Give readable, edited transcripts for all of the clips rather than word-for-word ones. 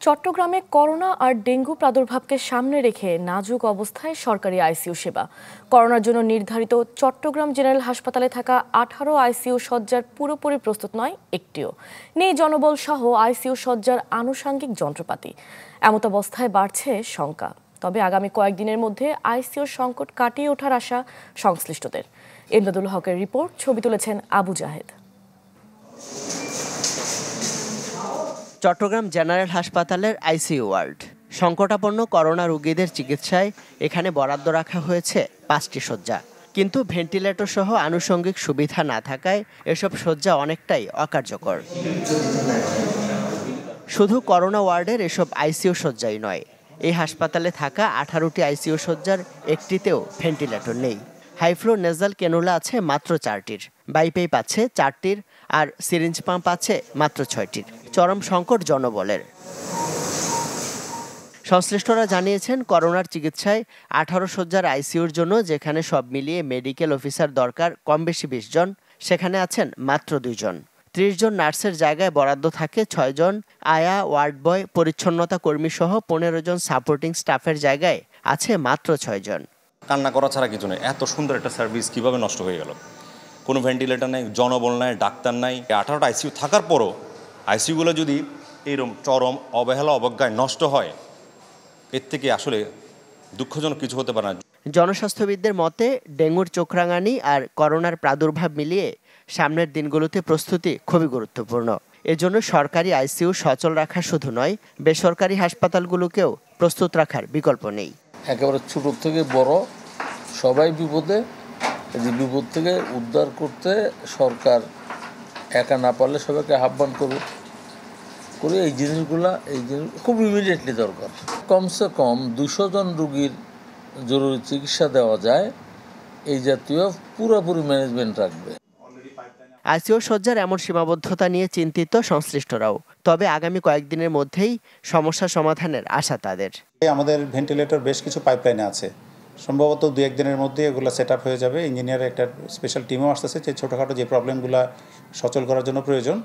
চট্টগ্রামে করোনা আর ডেঙ্গু প্রাদুর্ভাবকে সামনে রেখে নাজুক অবস্থায় সরকারি আইসিইউ সেবা। করোনার জন্য নির্ধারিত চট্টগ্রাম জেনারেল হাসপাতালে থাকা 18 আইসিইউ শয্যার পুরোপুরি প্রস্তুত নয় একটিও। নেই জনবল সহ আইসিইউ শয্যার আনুষঙ্গিক যন্ত্রপাতি। এমতাবস্থায় বাড়ছে শঙ্কা। তবে আগামী কয়েকদিনের মধ্যে আইসিইউ সংকট কাটিয়ে ওঠার আশা সংশ্লিষ্টদের। ইমদাদুল হকের রিপোর্ট, ছবি তুলেছেন আবু জাহেদ। চট্টগ্রাম জেনারেল হাসপাতালের আইসিইউ ওয়ার্ড। সংকটাপন্ন করোনা রোগীদের চিকিৎসায় এখানে বরাদ্দ রাখা হয়েছে 5টি শয্যা, কিন্তু ভেন্টিলেটর সহ আনুষঙ্গিক সুবিধা না থাকায় এসব শয্যা অনেকটাই অকার্যকর। শুধু করোনা ওয়ার্ডের এসব আইসিইউ শয্যাই নয়, এই হাসপাতালে থাকা 18টি আইসিইউ শয্যার একটিতেও ভেন্টিলেটর নেই। হাইফ্লো নেজাল ক্যানুলা আছে মাত্র 4টির, বাইপেপ আছে 4টির, আর সিরিঞ্জ পাম্প আছে মাত্র 6টির। চরম সংকট জনবলের। সংশ্লিষ্টরা জানিয়েছেন, করোনার চিকিৎসায় 18 শয্যার আইসিইউর জন্য যেখানে সব মিলিয়ে মেডিকেল অফিসার দরকার কম বেশি 20 জন, সেখানে আছেন মাত্র 2 জন। 30 জন নার্সের জায়গায় বরাদ্দ থাকে 6 জন। আয়া, ওয়ার্ড বয়, পরিচ্ছন্নতা কর্মী সহ 15 জন সাপোর্টিং স্টাফের জায়গায় আছে মাত্র 6 জন। কান্না করা ছাড়া কিছু নেই। এত সুন্দর একটা সার্ভিস কিভাবে নষ্ট হয়ে গেল? কোনো ভেন্টিলেটর নাই, জনবল নাই, ডাক্তার নাই। 18টা আইসিইউ থাকার পরও আইসিইউগুলো যদি এইরকম চরম অবহেলা অবজ্ঞায় নষ্ট হয়, এর থেকে আসলে দুঃখজনক কিছু হতে পারে না। জনস্বাস্থ্যবিদদের মতে, ডেঙ্গুর চোখরাঙানি আর করোনার প্রাদুর্ভাব মিলিয়ে সামনের দিনগুলোতে প্রস্তুতি খুবই গুরুত্বপূর্ণ। এজন্য সরকারি আইসিইউ সচল রাখা শুধু নয়, বেসরকারি হাসপাতালগুলোকেও প্রস্তুত রাখার বিকল্প নেই। একেবারে ছোট থেকে বড় সবাই বিপদে। এই বিপদ থেকে উদ্ধার করতে সরকার একা না পারলে সবাইকে আহ্বান করে এই জিনিস খুব ইমিডিয়েটলি দরকার। কমসে কম 200 জন রোগীর জরুরি চিকিৎসা দেওয়া যায়, এই জাতীয় পুরোপুরি ম্যানেজমেন্ট রাখবে। আইসিইউ শয্যার এমন সীমাবদ্ধতা নিয়ে চিন্তিত সংশ্লিষ্টরাও। তবে আগামী কয়েকদিনের মধ্যেই সমস্যা সমাধানের আশা তাদের। আমাদের ভেন্টিলেটর বেশ কিছু পাইপলাইনে আছে, সম্ভবত 2-1 দিনের মধ্যে এগুলো সেট আপ হয়ে যাবে। ইঞ্জিনিয়ার একটা স্পেশাল টিমও আসতেছে, যে ছোটোখাটো যে প্রবলেমগুলো সচল করার জন্য প্রয়োজন,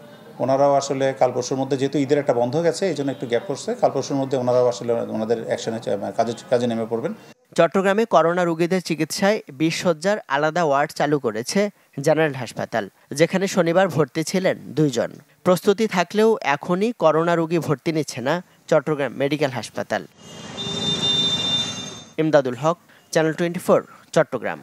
ওনারাও আসলে কাল পরশুর মধ্যে, যেহেতু ঈদের একটা বন্ধ গেছে এই জন্য একটু গ্যাপ করছে, কাল পরশুর মধ্যে ওনারাও আসলে ওনাদের অ্যাকশনে কাজে নেমে পড়বেন। চট্টগ্রামে করোনা রোগীদের চিকিৎসায় 20 শয্যার আলাদা ওয়ার্ড চালু করেছে জেনারেল হাসপাতাল, যেখানে শনিবার ভর্তি ছিলেন 2 জন। প্রস্তুতি থাকলেও এখনই করোনা রোগী ভর্তি নিচ্ছে না চট্টগ্রাম মেডিকেল হাসপাতাল। ইমদাদুল হক, চ্যানেল 24, চট্টগ্রাম।